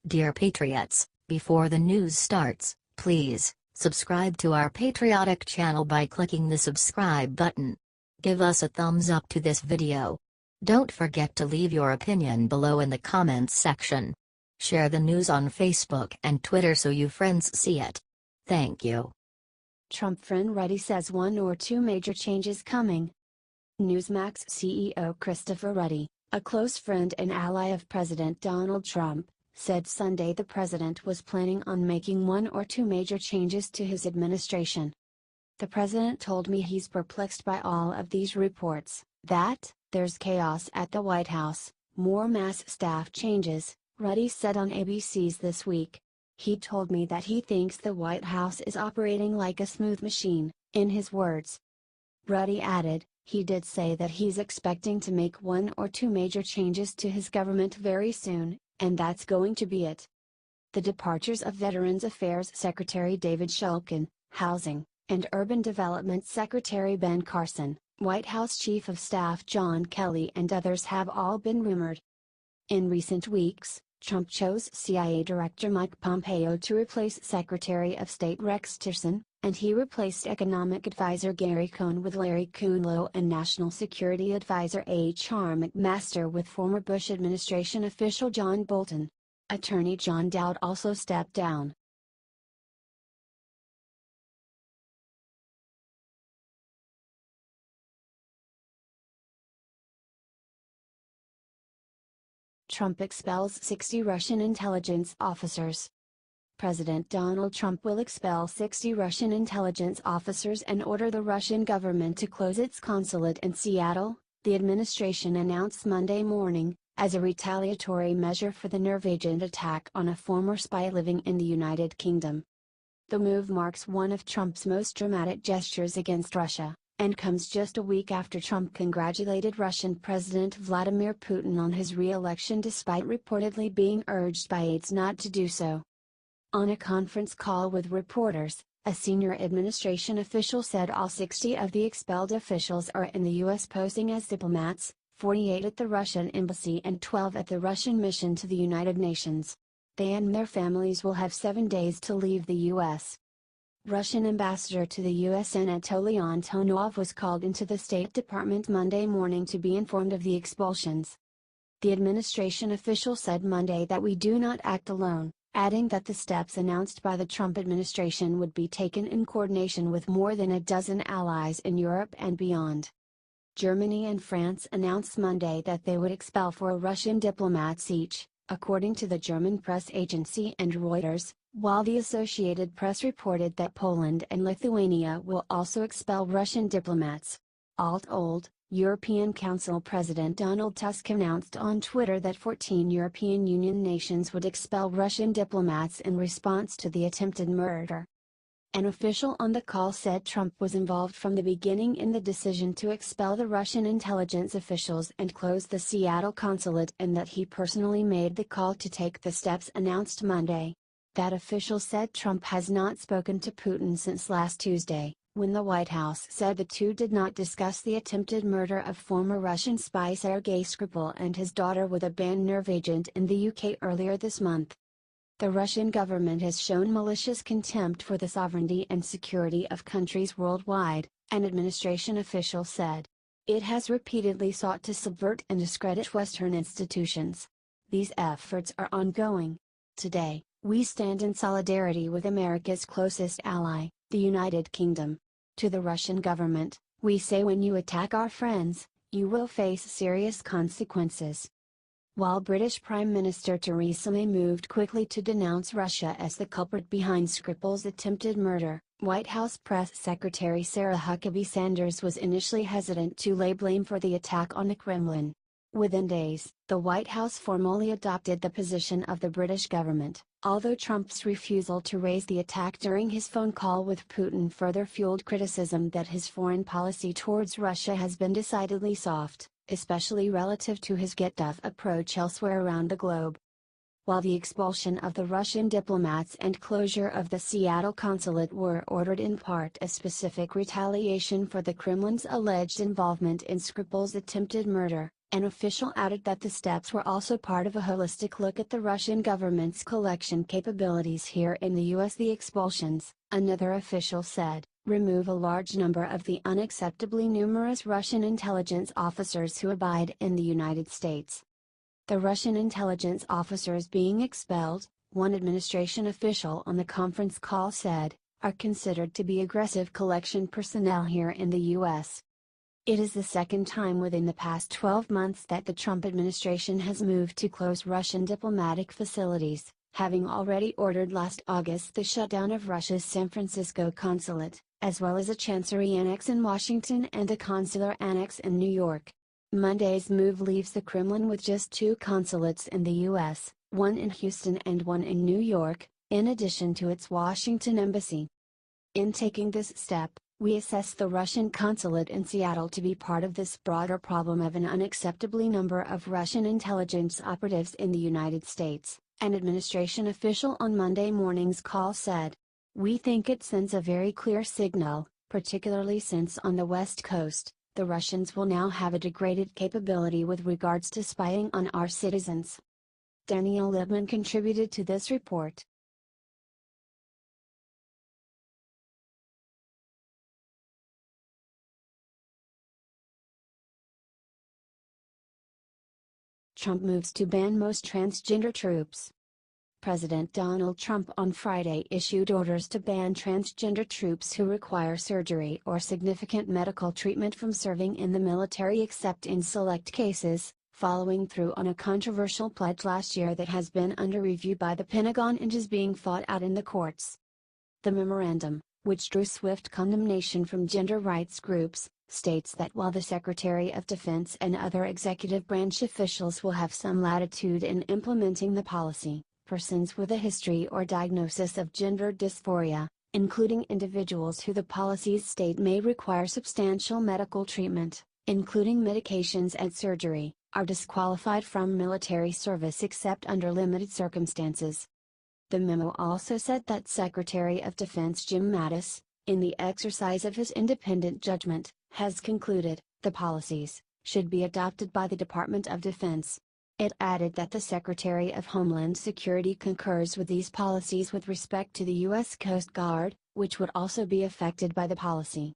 Dear Patriots, before the news starts, please subscribe to our patriotic channel by clicking the subscribe button. Give us a thumbs up to this video. Don't forget to leave your opinion below in the comments section. Share the news on Facebook and Twitter so you friends see it. Thank you. Trump friend Ruddy says one or two major changes coming. Newsmax CEO Christopher Ruddy, a close friend and ally of President Donald Trump, said Sunday the president was planning on making one or two major changes to his administration. The president told me he's perplexed by all of these reports, that there's chaos at the White House, more mass staff changes, Ruddy said on ABC's This Week. He told me that he thinks the White House is operating like a smooth machine, in his words. Ruddy added, he did say that he's expecting to make one or two major changes to his government very soon, and that's going to be it. The departures of Veterans Affairs Secretary David Shulkin, Housing and Urban Development Secretary Ben Carson, White House Chief of Staff John Kelly and others have all been rumored. In recent weeks, Trump chose CIA Director Mike Pompeo to replace Secretary of State Rex Tillerson, and he replaced Economic Advisor Gary Cohn with Larry Kudlow and National Security Advisor H.R. McMaster with former Bush administration official John Bolton. Attorney John Dowd also stepped down. Trump expels 60 Russian intelligence officers. President Donald Trump will expel 60 Russian intelligence officers and order the Russian government to close its consulate in Seattle, the administration announced Monday morning, as a retaliatory measure for the nerve agent attack on a former spy living in the United Kingdom. The move marks one of Trump's most dramatic gestures against Russia, and comes just a week after Trump congratulated Russian President Vladimir Putin on his re-election despite reportedly being urged by aides not to do so. On a conference call with reporters, a senior administration official said all 60 of the expelled officials are in the U.S. posing as diplomats, 48 at the Russian embassy and 12 at the Russian mission to the United Nations. They and their families will have 7 days to leave the U.S. Russian ambassador to the U.S. Anatoly Antonov was called into the State Department Monday morning to be informed of the expulsions. The administration official said Monday that we do not act alone, adding that the steps announced by the Trump administration would be taken in coordination with more than a dozen allies in Europe and beyond. Germany and France announced Monday that they would expel 4 Russian diplomats each, according to the German press agency and Reuters, while the Associated Press reported that Poland and Lithuania will also expel Russian diplomats. All told, European Council President Donald Tusk announced on Twitter that 14 European Union nations would expel Russian diplomats in response to the attempted murder. An official on the call said Trump was involved from the beginning in the decision to expel the Russian intelligence officials and close the Seattle consulate, and that he personally made the call to take the steps announced Monday. That official said Trump has not spoken to Putin since last Tuesday, when the White House said the two did not discuss the attempted murder of former Russian spy Sergei Skripal and his daughter with a banned nerve agent in the UK earlier this month. The Russian government has shown malicious contempt for the sovereignty and security of countries worldwide, an administration official said. It has repeatedly sought to subvert and discredit Western institutions. These efforts are ongoing. Today, we stand in solidarity with America's closest ally, the United Kingdom. To the Russian government, we say when you attack our friends, you will face serious consequences. While British Prime Minister Theresa May moved quickly to denounce Russia as the culprit behind Skripal's attempted murder, White House Press Secretary Sarah Huckabee Sanders was initially hesitant to lay blame for the attack on the Kremlin. Within days, the White House formally adopted the position of the British government, although Trump's refusal to raise the attack during his phone call with Putin further fueled criticism that his foreign policy towards Russia has been decidedly soft, especially relative to his get-tough approach elsewhere around the globe. While the expulsion of the Russian diplomats and closure of the Seattle consulate were ordered in part as specific retaliation for the Kremlin's alleged involvement in Skripal's attempted murder, An official added that the steps were also part of a holistic look at the Russian government's collection capabilities here in the US. The expulsions, another official said, remove a large number of the unacceptably numerous Russian intelligence officers who abide in the United States. The Russian intelligence officers being expelled, one administration official on the conference call said, are considered to be aggressive collection personnel here in the US. It is the second time within the past 12 months that the Trump administration has moved to close Russian diplomatic facilities, having already ordered last August the shutdown of Russia's San Francisco consulate, as well as a chancery annex in Washington and a consular annex in New York. Monday's move leaves the Kremlin with just 2 consulates in the U.S., one in Houston and one in New York, in addition to its Washington embassy. In taking this step, we assess the Russian consulate in Seattle to be part of this broader problem of an unacceptably number of Russian intelligence operatives in the United States, an administration official on Monday morning's call said. We think it sends a very clear signal, particularly since on the West Coast, the Russians will now have a degraded capability with regards to spying on our citizens. Daniel Libman contributed to this report. Trump moves to ban most transgender troops. President Donald Trump on Friday issued orders to ban transgender troops who require surgery or significant medical treatment from serving in the military except in select cases, following through on a controversial pledge last year that has been under review by the Pentagon and is being fought out in the courts. The memorandum, which drew swift condemnation from gender rights groups, states that while the Secretary of Defense and other executive branch officials will have some latitude in implementing the policy, persons with a history or diagnosis of gender dysphoria, including individuals who the policies state may require substantial medical treatment, including medications and surgery, are disqualified from military service except under limited circumstances. The memo also said that Secretary of Defense Jim Mattis, in the exercise of his independent judgment, has concluded, the policies should be adopted by the Department of Defense. It added that the Secretary of Homeland Security concurs with these policies with respect to the U.S. Coast Guard, which would also be affected by the policy.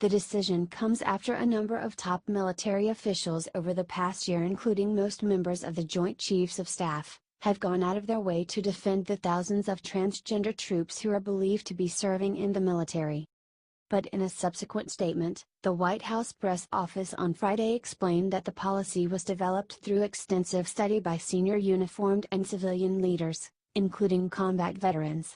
The decision comes after a number of top military officials over the past year, including most members of the Joint Chiefs of Staff, have gone out of their way to defend the thousands of transgender troops who are believed to be serving in the military. But in a subsequent statement, the White House press office on Friday explained that the policy was developed through extensive study by senior uniformed and civilian leaders, including combat veterans.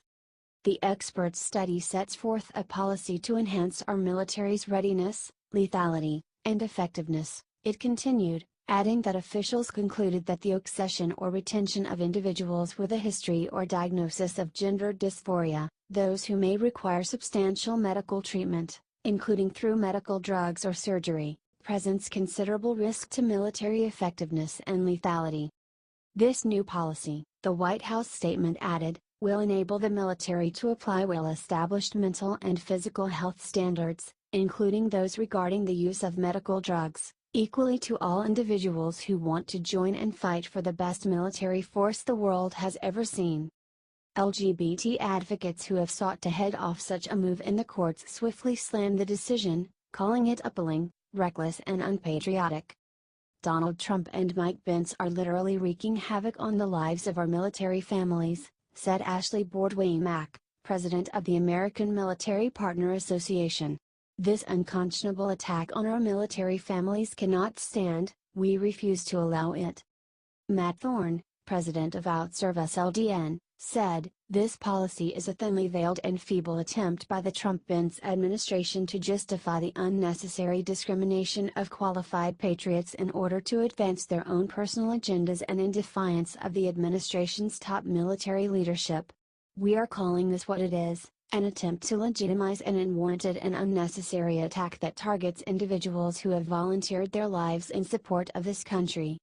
The experts' study sets forth a policy to enhance our military's readiness, lethality, and effectiveness, it continued, adding that officials concluded that the accession or retention of individuals with a history or diagnosis of gender dysphoria, those who may require substantial medical treatment, including through medical drugs or surgery, presents considerable risk to military effectiveness and lethality. This new policy, the White House statement added, will enable the military to apply well-established mental and physical health standards, including those regarding the use of medical drugs, equally to all individuals who want to join and fight for the best military force the world has ever seen. LGBT advocates who have sought to head off such a move in the courts swiftly slammed the decision, calling it appalling, reckless and unpatriotic. Donald Trump and Mike Pence are literally wreaking havoc on the lives of our military families, said Ashley Bordway-Mack, president of the American Military Partner Association. This unconscionable attack on our military families cannot stand, we refuse to allow it. Matt Thorne, president of OutServe LDN, said, this policy is a thinly veiled and feeble attempt by the Trump-Pence administration to justify the unnecessary discrimination of qualified patriots in order to advance their own personal agendas and in defiance of the administration's top military leadership. We are calling this what it is, an attempt to legitimize an unwarranted and unnecessary attack that targets individuals who have volunteered their lives in support of this country.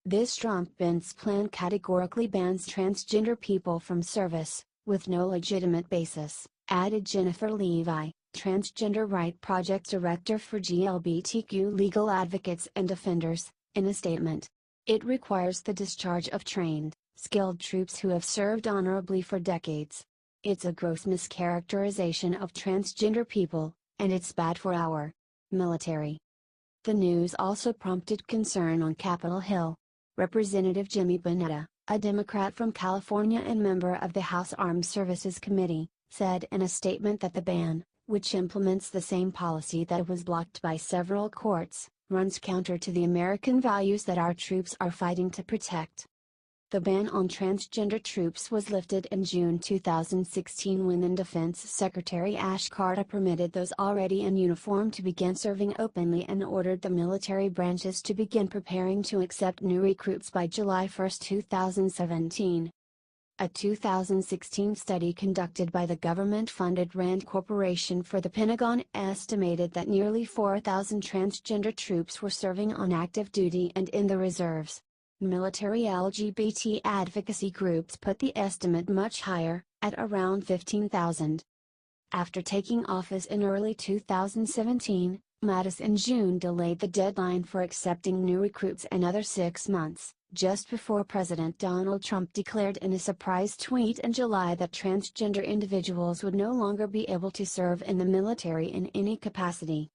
This Trump-Pence plan categorically bans transgender people from service, with no legitimate basis, added Jennifer Levi, Transgender Right Project Director for GLBTQ Legal Advocates and Defenders, In a statement, it requires the discharge of trained, skilled troops who have served honorably for decades. It's a gross mischaracterization of transgender people, and it's bad for our military. The news also prompted concern on Capitol Hill. Representative Jimmy Bonetta, a Democrat from California and member of the House Armed Services Committee, said in a statement that the ban, which implements the same policy that was blocked by several courts, runs counter to the American values that our troops are fighting to protect. The ban on transgender troops was lifted in June 2016 when then Defense Secretary Ash Carter permitted those already in uniform to begin serving openly and ordered the military branches to begin preparing to accept new recruits by July 1, 2017. A 2016 study conducted by the government-funded RAND Corporation for the Pentagon estimated that nearly 4,000 transgender troops were serving on active duty and in the reserves. Military LGBT advocacy groups put the estimate much higher, at around 15,000. After taking office in early 2017, Mattis in June delayed the deadline for accepting new recruits another 6 months, just before President Donald Trump declared in a surprise tweet in July that transgender individuals would no longer be able to serve in the military in any capacity.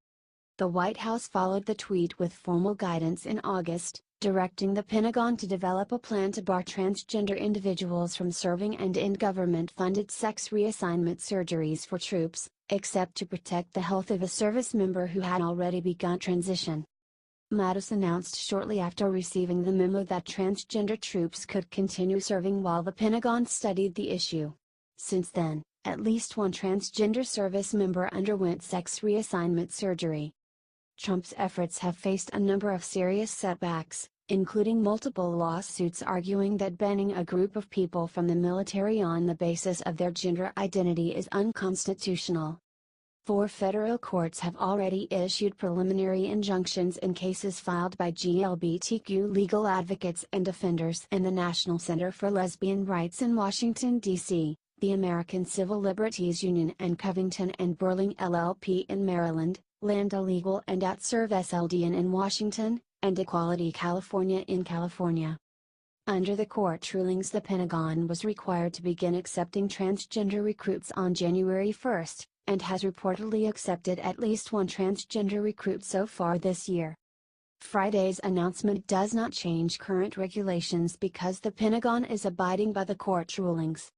The White House followed the tweet with formal guidance in August, directing the Pentagon to develop a plan to bar transgender individuals from serving and in government-funded sex reassignment surgeries for troops, except to protect the health of a service member who had already begun transition. Mattis announced shortly after receiving the memo that transgender troops could continue serving while the Pentagon studied the issue. Since then, at least one transgender service member underwent sex reassignment surgery. Trump's efforts have faced a number of serious setbacks, including multiple lawsuits arguing that banning a group of people from the military on the basis of their gender identity is unconstitutional. 4 federal courts have already issued preliminary injunctions in cases filed by GLBTQ legal advocates and defenders and the National Center for Lesbian Rights in Washington, D.C., the American Civil Liberties Union and Covington and Burling LLP in Maryland, Lambda Legal and OutServe SLDN in Washington, and Equality California in California. Under the court rulings, the Pentagon was required to begin accepting transgender recruits on January 1, and has reportedly accepted at least one transgender recruit so far this year. Friday's announcement does not change current regulations because the Pentagon is abiding by the court rulings.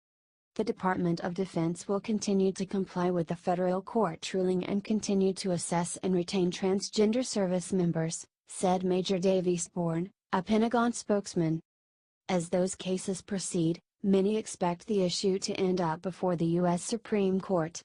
The Department of Defense will continue to comply with the federal court ruling and continue to assess and retain transgender service members, said Major Dave Eastbourne, a Pentagon spokesman. As those cases proceed, many expect the issue to end up before the U.S. Supreme Court.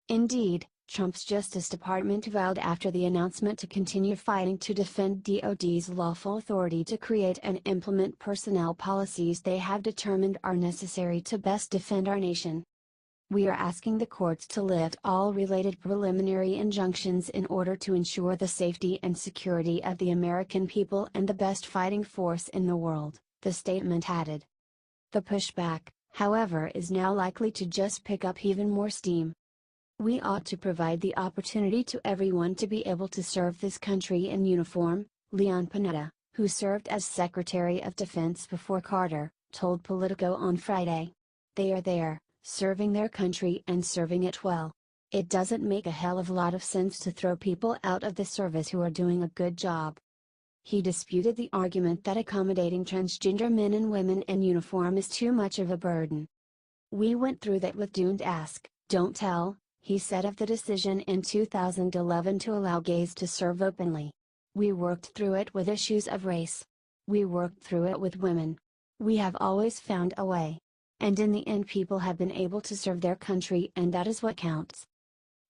Indeed, Trump's Justice Department vowed after the announcement to continue fighting to defend DoD's lawful authority to create and implement personnel policies they have determined are necessary to best defend our nation. We are asking the courts to lift all related preliminary injunctions in order to ensure the safety and security of the American people and the best fighting force in the world, the statement added. The pushback, however, is now likely to just pick up even more steam. We ought to provide the opportunity to everyone to be able to serve this country in uniform, Leon Panetta, who served as Secretary of Defense before Carter, told Politico on Friday. They are there, serving their country and serving it well. It doesn't make a hell of a lot of sense to throw people out of the service who are doing a good job. He disputed the argument that accommodating transgender men and women in uniform is too much of a burden. We went through that with Don't Ask, Don't Tell, he said of the decision in 2011 to allow gays to serve openly. We worked through it with issues of race. We worked through it with women. We have always found a way. And in the end, people have been able to serve their country, and that is what counts.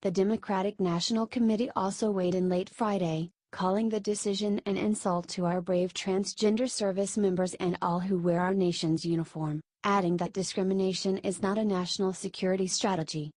The Democratic National Committee also weighed in late Friday, calling the decision an insult to our brave transgender service members and all who wear our nation's uniform, adding that discrimination is not a national security strategy.